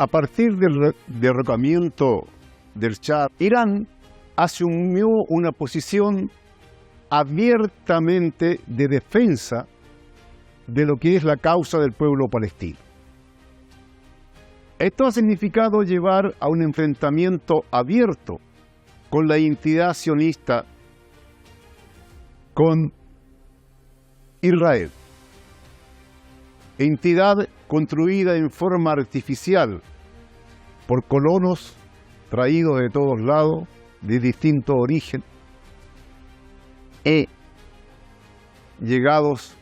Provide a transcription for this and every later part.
a partir del derrocamiento del Shah, Irán asumió una posición abiertamente de defensa de lo que es la causa del pueblo palestino. Esto ha significado llevar a un enfrentamiento abierto con la entidad sionista, con Israel, entidad construida en forma artificial por colonos traídos de todos lados, de distinto origen, llegados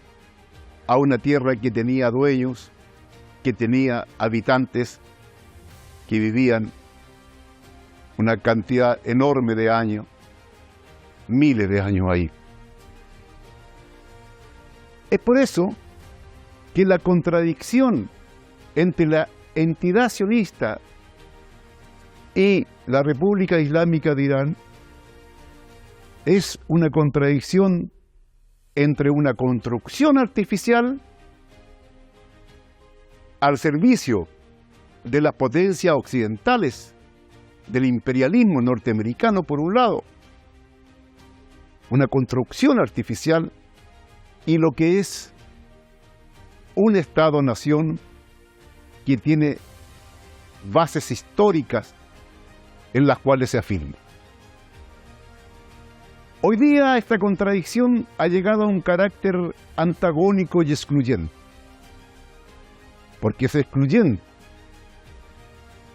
a una tierra que tenía dueños, que tenía habitantes que vivían una cantidad enorme de años, miles de años ahí. Es por eso que la contradicción entre la entidad sionista y la República Islámica de Irán es una contradicción entre una construcción artificial al servicio de las potencias occidentales, del imperialismo norteamericano por un lado, una construcción artificial, y lo que es un Estado-nación que tiene bases históricas en las cuales se afirma. Hoy día esta contradicción ha llegado a un carácter antagónico y excluyente, porque es excluyente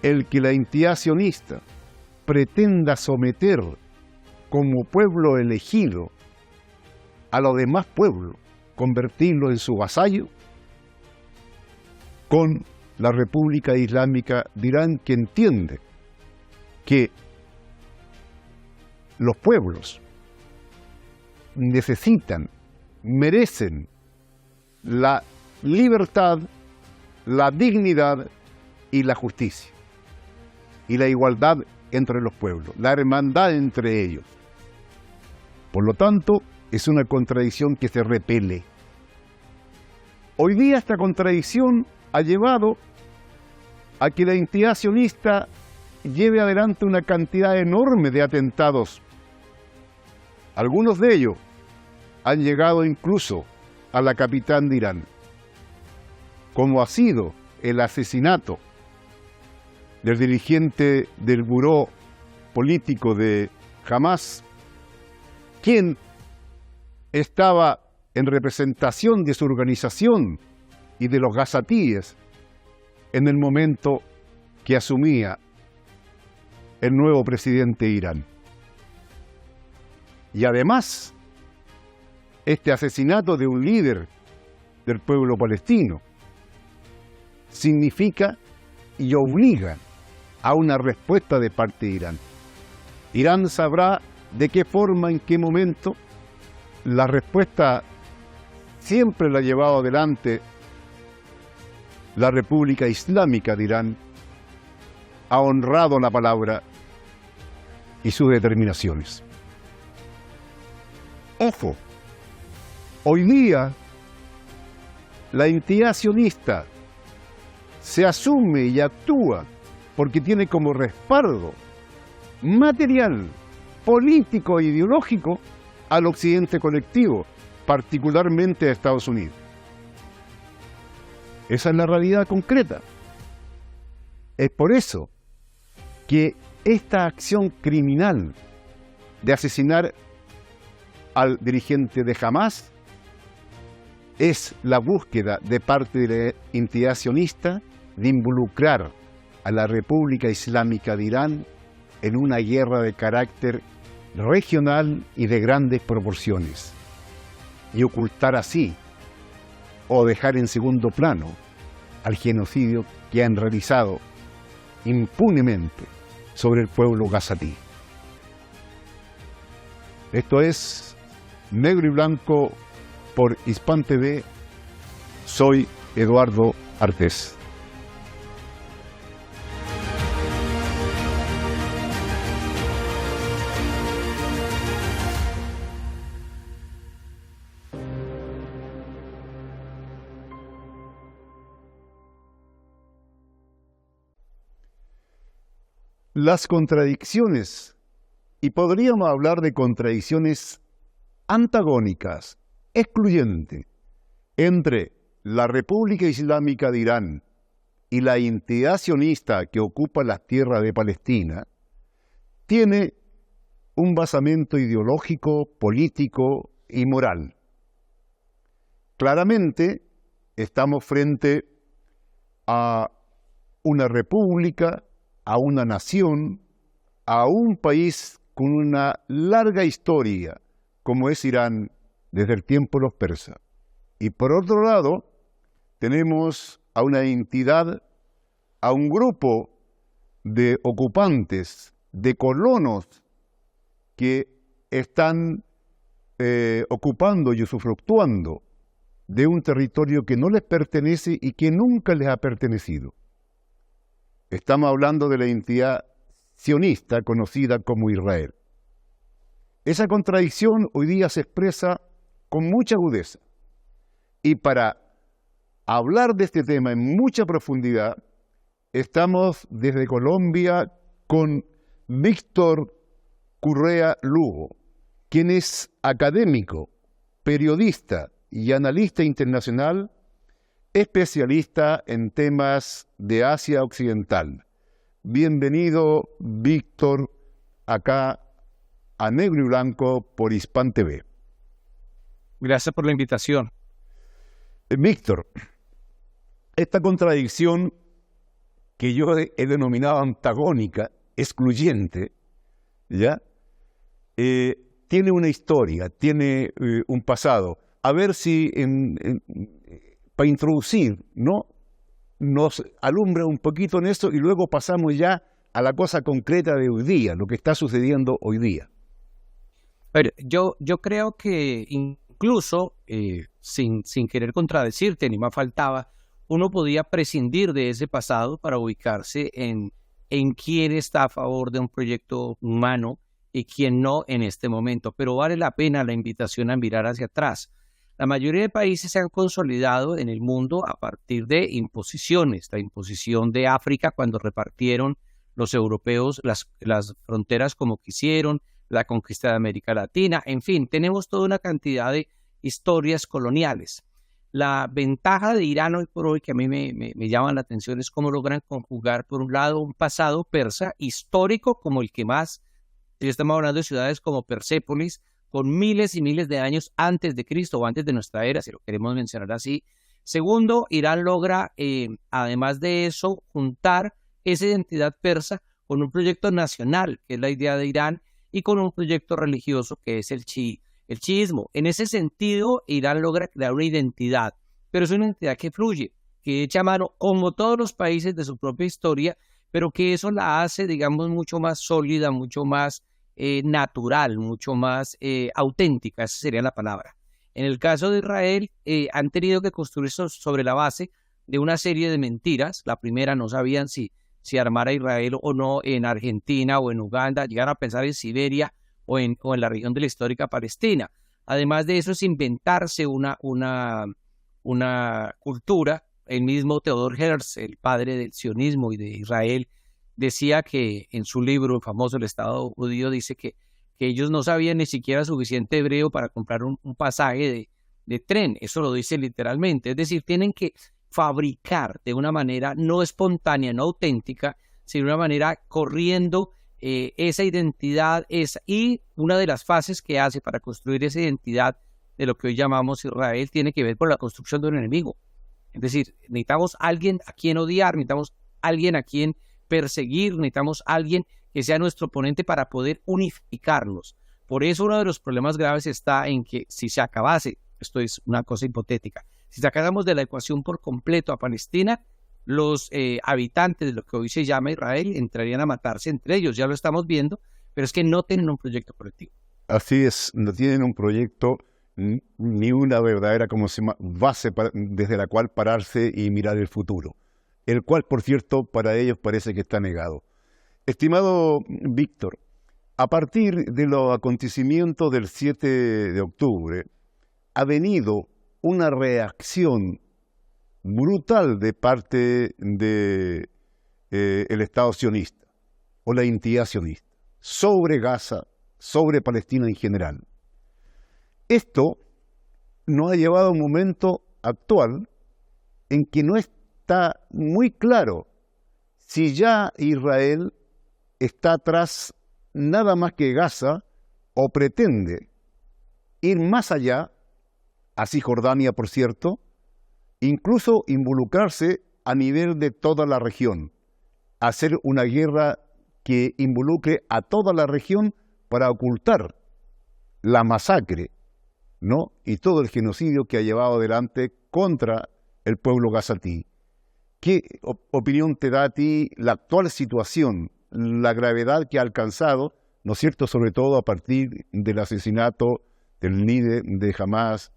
el que la entidad sionista pretenda someter como pueblo elegido a los demás pueblos, convertirlo en su vasallo, con la República Islámica de Irán, que entiende que los pueblos necesitan, merecen la libertad, la dignidad y la justicia, y la igualdad entre los pueblos, la hermandad entre ellos. Por lo tanto, es una contradicción que se repele. Hoy día esta contradicción ha llevado a que la entidad sionista lleve adelante una cantidad enorme de atentados. Algunos de ellos han llegado incluso a la capital de Irán, como ha sido el asesinato del dirigente del buró político de Hamas, quien estaba en representación de su organización y de los gazatíes en el momento que asumía el nuevo presidente de Irán. Y además, este asesinato de un líder del pueblo palestino significa y obliga a una respuesta de parte de Irán. Irán sabrá de qué forma, en qué momento. La respuesta siempre la ha llevado adelante la República Islámica de Irán, ha honrado la palabra y sus determinaciones. Ojo, hoy día la entidad sionista se asume y actúa porque tiene como respaldo material, político e ideológico al occidente colectivo, particularmente a Estados Unidos. Esa es la realidad concreta. Es por eso que esta acción criminal de asesinar al dirigente de Hamas es la búsqueda de parte de la entidad sionista de involucrar a la República Islámica de Irán en una guerra de carácter regional y de grandes proporciones, y ocultar así o dejar en segundo plano al genocidio que han realizado impunemente sobre el pueblo gazatí. Esto es Negro y Blanco por Hispan TV. Soy Eduardo Artés. las contradicciones, y podríamos hablar de contradicciones antagónicas, excluyentes, entre la República Islámica de Irán y la entidad sionista que ocupa las tierras de Palestina, tiene un basamento ideológico, político y moral. Claramente estamos frente a una república, a una nación, a un país con una larga historia, como es Irán desde el tiempo de los persas. Y por otro lado, tenemos a una entidad, a un grupo de ocupantes, de colonos que están ocupando y usufructuando de un territorio que no les pertenece y que nunca les ha pertenecido. Estamos hablando de la entidad sionista conocida como Israel. Esa contradicción hoy día se expresa con mucha agudeza. Y para hablar de este tema en mucha profundidad, estamos desde Colombia con Víctor Correa Lugo, quien es académico, periodista y analista internacional, especialista en temas de Asia Occidental. Bienvenido, Víctor, acá a Negro y Blanco por Hispan TV. Gracias por la invitación. Víctor, esta contradicción que yo he denominado antagónica, excluyente, ¿ya? Tiene una historia, tiene un pasado. A ver si para introducir, ¿no?, nos alumbra un poquito en eso y luego pasamos ya a la cosa concreta de hoy día, lo que está sucediendo hoy día. A ver, yo creo que incluso, sin querer contradecirte, ni más faltaba, uno podía prescindir de ese pasado para ubicarse en quién está a favor de un proyecto humano y quién no en este momento. Pero vale la pena la invitación a mirar hacia atrás. La mayoría de países se han consolidado en el mundo a partir de imposiciones. La imposición de África cuando repartieron los europeos las fronteras como quisieron, la conquista de América Latina, en fin, tenemos toda una cantidad de historias coloniales. La ventaja de Irán hoy por hoy, que a mí me llama la atención, es cómo logran conjugar, por un lado, un pasado persa histórico como el que más, estamos hablando de ciudades como Persépolis, con miles y miles de años antes de Cristo o antes de nuestra era, si lo queremos mencionar así. Segundo, Irán logra, además de eso, juntar esa identidad persa con un proyecto nacional, que es la idea de Irán, y con un proyecto religioso, que es el chiismo. En ese sentido, Irán logra crear una identidad, pero es una identidad que fluye, que echa mano, como todos los países, de su propia historia, pero que eso la hace, digamos, mucho más sólida, mucho más natural, mucho más auténtica, esa sería la palabra. En el caso de Israel, han tenido que construir sobre la base de una serie de mentiras. La primera, no sabían si armar a Israel o no en Argentina o en Uganda, llegaron a pensar en Siberia o en la región de la histórica Palestina. Además de eso, es inventarse una cultura. El mismo Theodor Herzl, el padre del sionismo y de Israel, decía que en su libro famoso, El Estado Judío, dice que ellos no sabían ni siquiera suficiente hebreo para comprar un pasaje de tren. Eso lo dice literalmente. Es decir, tienen que fabricar de una manera no espontánea, no auténtica, sino de una manera corriendo esa identidad. Y una de las fases que hace para construir esa identidad de lo que hoy llamamos Israel tiene que ver con la construcción de un enemigo. Es decir, necesitamos alguien a quien odiar, necesitamos alguien a quien perseguir, necesitamos alguien que sea nuestro oponente para poder unificarnos. Por eso uno de los problemas graves está en que si se acabase, esto es una cosa hipotética, si sacáramos de la ecuación por completo a Palestina, los habitantes de lo que hoy se llama Israel entrarían a matarse entre ellos, ya lo estamos viendo, pero es que no tienen un proyecto colectivo. Así es, no tienen un proyecto ni una verdadera base desde la cual pararse y mirar el futuro, el cual, por cierto, para ellos parece que está negado. Estimado Víctor, a partir de los acontecimientos del 7 de octubre, ha venido una reacción brutal de parte del Estado sionista. o la identidad sionista, sobre Gaza, sobre Palestina en general. Esto nos ha llevado a un momento actual en que no está muy claro si ya Israel está tras nada más que Gaza o pretende ir más allá, a Cisjordania por cierto, incluso involucrarse a nivel de toda la región, hacer una guerra que involucre a toda la región para ocultar la masacre, ¿no? Y todo el genocidio que ha llevado adelante contra el pueblo gazatí. ¿Qué opinión te da a ti la actual situación, la gravedad que ha alcanzado, ¿no es cierto?, sobre todo a partir del asesinato del líder de Hamás?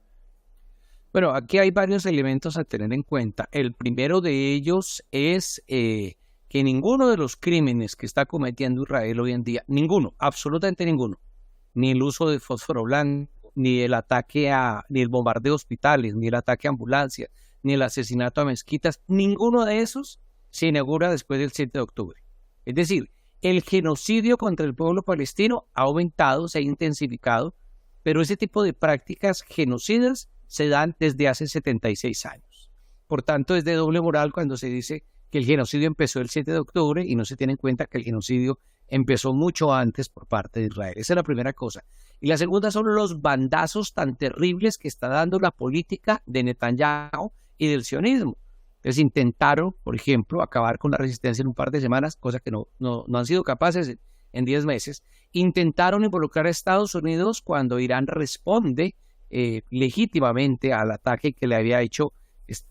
Bueno, aquí hay varios elementos a tener en cuenta. El primero de ellos es que ninguno de los crímenes que está cometiendo Israel hoy en día, ninguno, absolutamente ninguno, ni el uso de fósforo blanco, ni el ataque ni el bombardeo de hospitales, ni el ataque a ambulancias, ni el asesinato a mezquitas, ninguno de esos se inaugura después del 7 de octubre. Es decir, el genocidio contra el pueblo palestino ha aumentado, se ha intensificado, pero ese tipo de prácticas genocidas se dan desde hace 76 años. Por tanto, es de doble moral cuando se dice que el genocidio empezó el 7 de octubre y no se tiene en cuenta que el genocidio empezó mucho antes por parte de Israel. Esa es la primera cosa. Y la segunda son los bandazos tan terribles que está dando la política de Netanyahu y del sionismo. Entonces intentaron, por ejemplo, acabar con la resistencia en un par de semanas, cosa que no han sido capaces en 10 meses. Intentaron involucrar a Estados Unidos cuando Irán responde legítimamente al ataque que le había hecho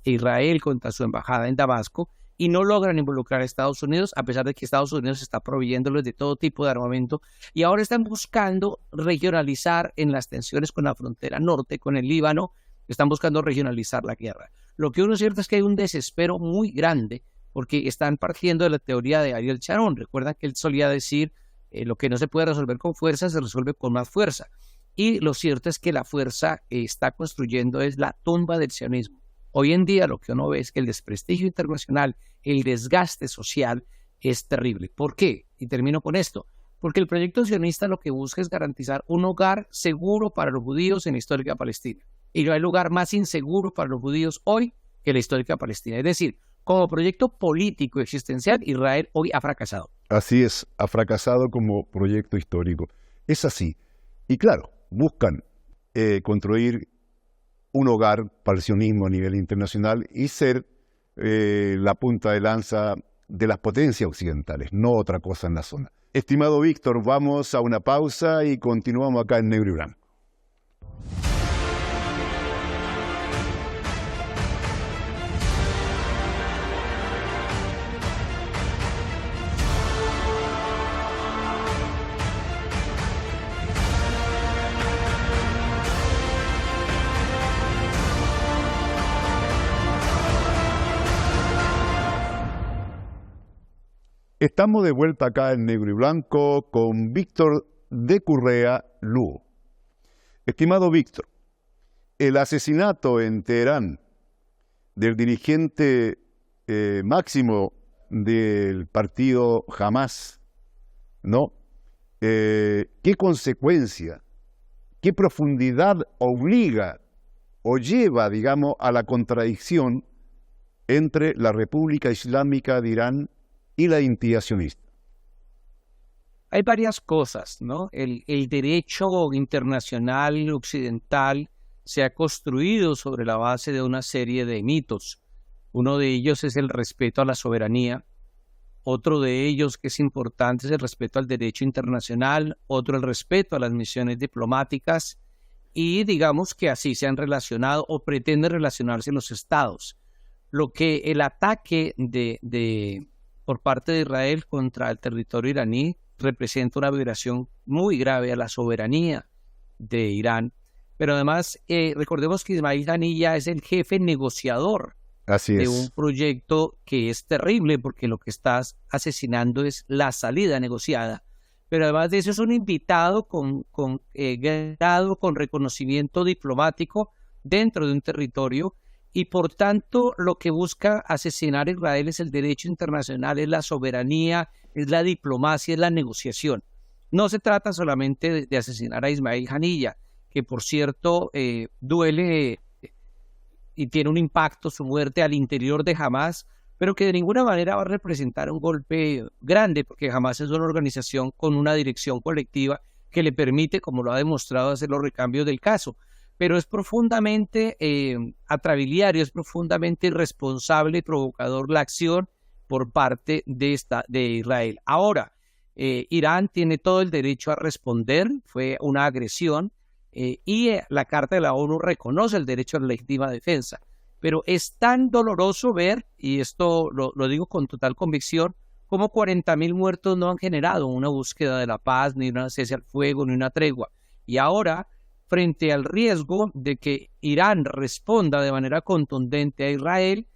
Israel contra su embajada en Damasco, y no logran involucrar a Estados Unidos, a pesar de que Estados Unidos está proveyéndoles de todo tipo de armamento, y ahora están buscando regionalizar en las tensiones con la frontera norte, con el Líbano, están buscando regionalizar la guerra. Lo que uno es cierto es que hay un desespero muy grande, porque están partiendo de la teoría de Ariel Sharon. Recuerdan que él solía decir, lo que no se puede resolver con fuerza, se resuelve con más fuerza. Y lo cierto es que la fuerza está construyendo es la tumba del sionismo. Hoy en día lo que uno ve es que el desprestigio internacional, el desgaste social es terrible. ¿Por qué? Y termino con esto. Porque el proyecto sionista lo que busca es garantizar un hogar seguro para los judíos en la histórica Palestina. Y no hay lugar más inseguro para los judíos hoy que la histórica Palestina. Es decir, como proyecto político existencial, Israel hoy ha fracasado. Así es, ha fracasado como proyecto histórico. Es así. Y claro, buscan construir un hogar para el sionismo a nivel internacional y ser la punta de lanza de las potencias occidentales, no otra cosa en la zona. Estimado Víctor, vamos a una pausa y continuamos acá en Negro y Blanco. Estamos de vuelta acá en Negro y Blanco con Víctor de Currea Lugo. Estimado Víctor, el asesinato en Teherán del dirigente máximo del partido Hamás, ¿no? ¿Qué consecuencia, qué profundidad obliga o lleva, digamos, a la contradicción entre la República Islámica de Irán y la identidad sionista? Hay varias cosas, ¿no? El derecho internacional occidental se ha construido sobre la base de una serie de mitos. Uno de ellos es el respeto a la soberanía, otro de ellos que es importante es el respeto al derecho internacional, otro el respeto a las misiones diplomáticas, y digamos que así se han relacionado o pretenden relacionarse los estados. Lo que el ataque por parte de Israel contra el territorio iraní representa una violación muy grave a la soberanía de Irán. Pero además, recordemos que Ismail Haniyeh es el jefe negociador de un proyecto que es terrible, porque lo que estás asesinando es la salida negociada. Pero además de eso es un invitado con grado, con reconocimiento diplomático dentro de un territorio, y por tanto lo que busca asesinar a Israel es el derecho internacional, es la soberanía, es la diplomacia, es la negociación. No se trata solamente de asesinar a Ismail Haniyeh, que por cierto duele y tiene un impacto su muerte al interior de Hamas, pero que de ninguna manera va a representar un golpe grande, porque Hamas es una organización con una dirección colectiva que le permite, como lo ha demostrado, hacer los recambios del caso. Pero es profundamente atrabiliario, es profundamente irresponsable y provocador la acción por parte de Israel. Ahora, Irán tiene todo el derecho a responder, fue una agresión, la Carta de la ONU reconoce el derecho a la legítima defensa. Pero es tan doloroso ver, y esto lo digo con total convicción, cómo 40.000 muertos no han generado una búsqueda de la paz, ni una cese al fuego, ni una tregua. Y ahora, frente al riesgo de que Irán responda de manera contundente a Israel,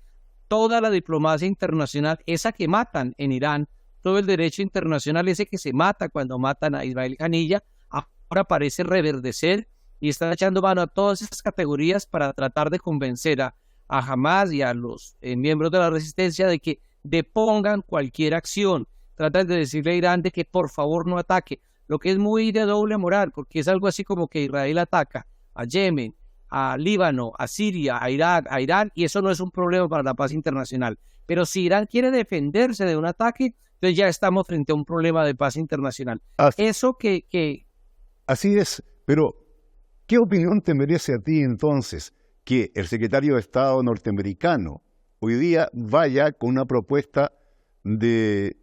toda la diplomacia internacional, esa que matan en Irán, todo el derecho internacional, ese que se mata cuando matan a Ismail Haniyeh, ahora parece reverdecer y está echando mano a todas esas categorías para tratar de convencer a Hamas y a los miembros de la resistencia de que depongan cualquier acción. Tratan de decirle a Irán de que por favor no ataque, lo que es muy de doble moral, porque es algo así como que Israel ataca a Yemen, a Líbano, a Siria, a Irak, a Irán, y eso no es un problema para la paz internacional. Pero si Irán quiere defenderse de un ataque, entonces ya estamos frente a un problema de paz internacional. Así es, pero ¿qué opinión te merece a ti entonces que el secretario de Estado norteamericano hoy día vaya con una propuesta de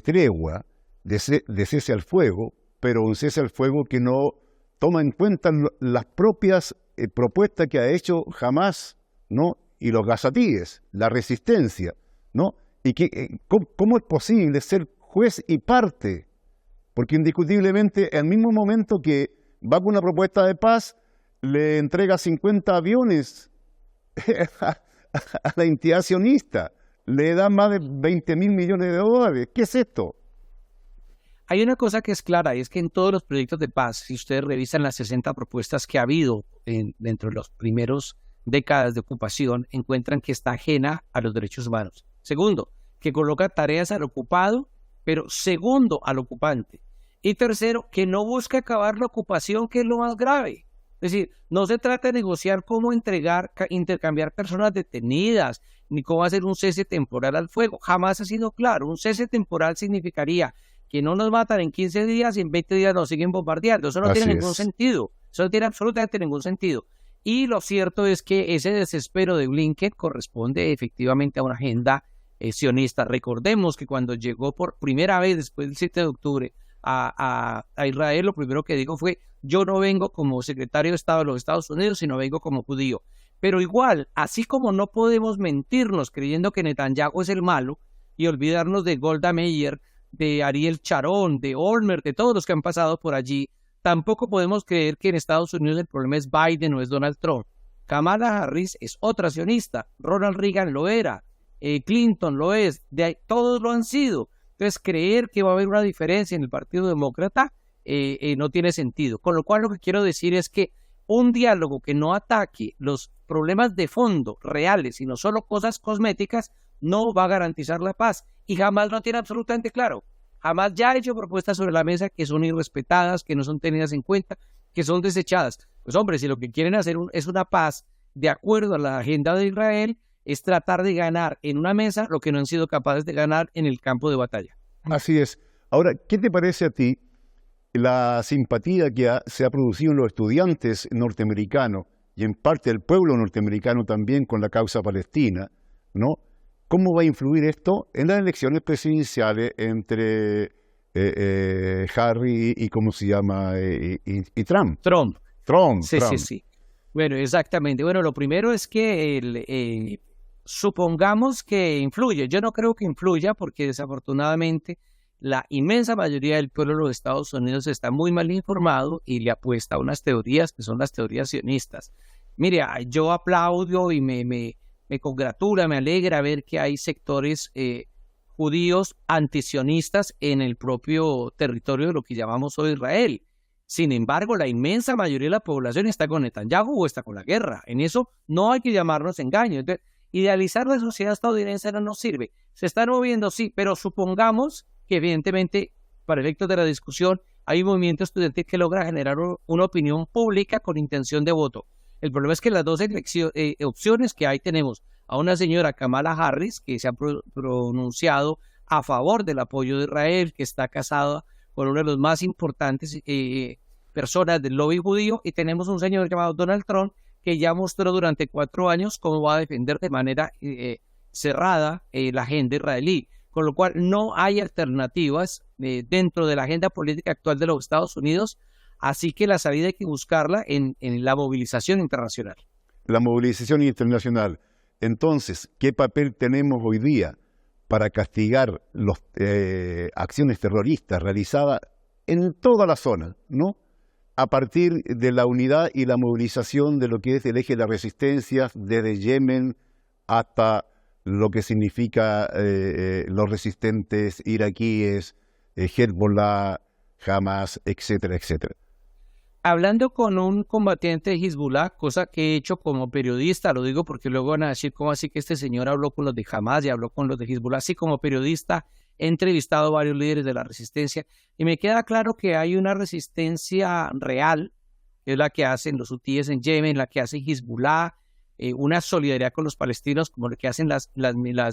tregua, de cese al fuego, pero un cese al fuego que no toma en cuenta las propias propuestas que ha hecho Hamas, ¿no? Y los gazatíes, la resistencia, ¿no? Y ¿cómo es posible ser juez y parte? Porque indiscutiblemente, al mismo momento que va con una propuesta de paz, le entrega 50 aviones a la entidad sionista, le da más de 20.000 millones de dólares. ¿Qué es esto? Hay una cosa que es clara, y es que en todos los proyectos de paz, si ustedes revisan las 60 propuestas que ha habido dentro de los primeros décadas de ocupación, encuentran que está ajena a los derechos humanos. Segundo, que coloca tareas al ocupado, pero segundo, al ocupante. Y tercero, que no busca acabar la ocupación, que es lo más grave. Es decir, no se trata de negociar cómo intercambiar personas detenidas, ni cómo hacer un cese temporal al fuego. Jamás ha sido claro. Un cese temporal significaría que no nos matan en 15 días y en 20 días nos siguen bombardeando. Eso no tiene ningún sentido. Eso no tiene absolutamente ningún sentido. Y lo cierto es que ese desespero de Blinken corresponde efectivamente a una agenda sionista. Recordemos que cuando llegó por primera vez después del 7 de octubre a Israel, lo primero que dijo fue: yo no vengo como secretario de Estado de los Estados Unidos, sino vengo como judío. Pero igual, así como no podemos mentirnos creyendo que Netanyahu es el malo y olvidarnos de Golda Meir, de Ariel Sharon, de Olmert, de todos los que han pasado por allí, tampoco podemos creer que en Estados Unidos el problema es Biden o es Donald Trump. Kamala Harris es otra sionista, Ronald Reagan lo era, Clinton lo es, todos lo han sido. Entonces creer que va a haber una diferencia en el Partido Demócrata no tiene sentido. Con lo cual lo que quiero decir es que un diálogo que no ataque los problemas de fondo reales, sino solo cosas cosméticas, no va a garantizar la paz. Y jamás lo tiene absolutamente claro. Jamás ya ha hecho propuestas sobre la mesa que son irrespetadas, que no son tenidas en cuenta, que son desechadas. Pues hombre, si lo que quieren hacer es una paz de acuerdo a la agenda de Israel, es tratar de ganar en una mesa lo que no han sido capaces de ganar en el campo de batalla. Así es. Ahora, ¿qué te parece a ti la simpatía que se ha producido en los estudiantes norteamericanos y en parte del pueblo norteamericano también con la causa palestina, ¿no? ¿Cómo va a influir esto en las elecciones presidenciales entre Harry y ¿cómo se llama? Y Trump? Trump. Sí, Trump. sí. Bueno, exactamente. Bueno, lo primero es que supongamos que influye. Yo no creo que influya porque desafortunadamente la inmensa mayoría del pueblo de los Estados Unidos está muy mal informado y le apuesta a unas teorías que son las teorías sionistas. Mire, yo aplaudo y me congratula, me alegra ver que hay sectores judíos antisionistas en el propio territorio de lo que llamamos hoy Israel. Sin embargo, la inmensa mayoría de la población está con Netanyahu o está con la guerra. En eso no hay que llamarnos engaño. Entonces, idealizar la sociedad estadounidense no nos sirve. Se están moviendo, sí, pero supongamos que evidentemente, para efectos de la discusión, hay un movimiento estudiantil que logra generar una opinión pública con intención de voto. El problema es que las dos opciones que hay tenemos a una señora Kamala Harris, que se ha pronunciado a favor del apoyo de Israel, que está casada con uno de los más importantes personas del lobby judío, y tenemos un señor llamado Donald Trump, que ya mostró durante 4 años cómo va a defender de manera cerrada la agenda israelí, con lo cual no hay alternativas dentro de la agenda política actual de los Estados Unidos, así que la salida hay que buscarla en la movilización internacional. La movilización internacional. Entonces, ¿qué papel tenemos hoy día para castigar las acciones terroristas realizadas en toda la zona, ¿no? A partir de la unidad y la movilización de lo que es el eje de la resistencia, desde Yemen hasta lo que significa los resistentes iraquíes, Hezbollah, Hamas, etcétera, etcétera. Hablando con un combatiente de Hezbollah, cosa que he hecho como periodista, lo digo porque luego van a decir cómo así que este señor habló con los de Hamas y habló con los de Hezbollah, así como periodista he entrevistado a varios líderes de la resistencia y me queda claro que hay una resistencia real, que es la que hacen los hutíes en Yemen, la que hace Hezbollah, una solidaridad con los palestinos como la que hacen las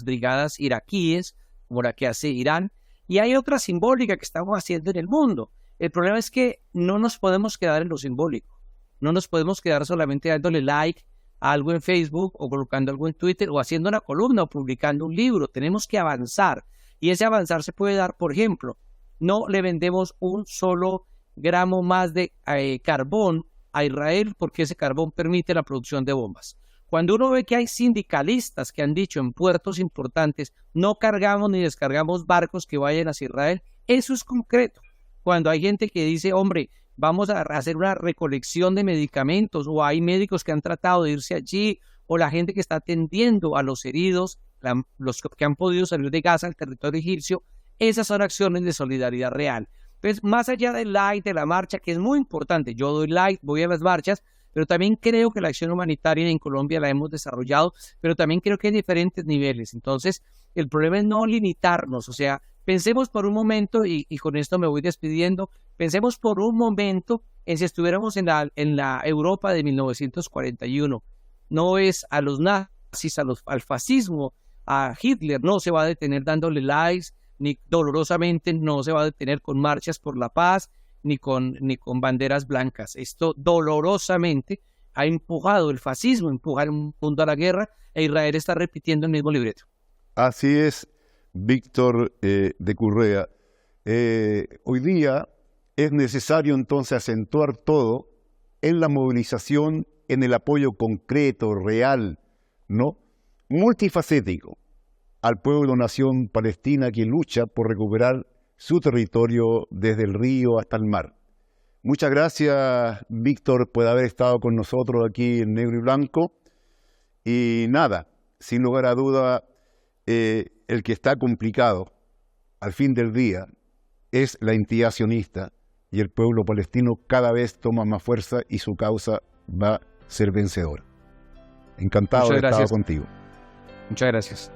brigadas iraquíes, como la que hace Irán, y hay otra simbólica que estamos haciendo en el mundo. El problema es que no nos podemos quedar en lo simbólico, no nos podemos quedar solamente dándole like a algo en Facebook o colocando algo en Twitter o haciendo una columna o publicando un libro. Tenemos que avanzar y ese avanzar se puede dar, por ejemplo, no le vendemos un solo gramo más de carbón a Israel porque ese carbón permite la producción de bombas. Cuando uno ve que hay sindicalistas que han dicho en puertos importantes no cargamos ni descargamos barcos que vayan hacia Israel, eso es concreto. Cuando hay gente que dice, hombre, vamos a hacer una recolección de medicamentos, o hay médicos que han tratado de irse allí, o la gente que está atendiendo a los heridos, los que han podido salir de Gaza al territorio egipcio, esas son acciones de solidaridad real. Entonces, más allá del like, de la marcha, que es muy importante, yo doy like, voy a las marchas, pero también creo que la acción humanitaria en Colombia la hemos desarrollado, pero también creo que hay diferentes niveles. Entonces, el problema es no limitarnos, o sea, pensemos por un momento, y con esto me voy despidiendo, pensemos por un momento en si estuviéramos en la Europa de 1941. No es a los nazis, al fascismo, a Hitler, no se va a detener dándole likes, ni dolorosamente no se va a detener con marchas por la paz, ni con banderas blancas. Esto dolorosamente ha empujado el fascismo, empuja el mundo a la guerra, e Israel está repitiendo el mismo libreto. Así es, Víctor de Currea. Hoy día es necesario entonces acentuar todo en la movilización, en el apoyo concreto, real, ¿no? Multifacético al pueblo-nación palestina que lucha por recuperar su territorio desde el río hasta el mar. Muchas gracias, Víctor, por haber estado con nosotros aquí en Negro y Blanco. Y nada, sin lugar a duda, el que está complicado al fin del día es la entidad sionista, y el pueblo palestino cada vez toma más fuerza y su causa va a ser vencedora. Encantado de estar contigo. Muchas gracias.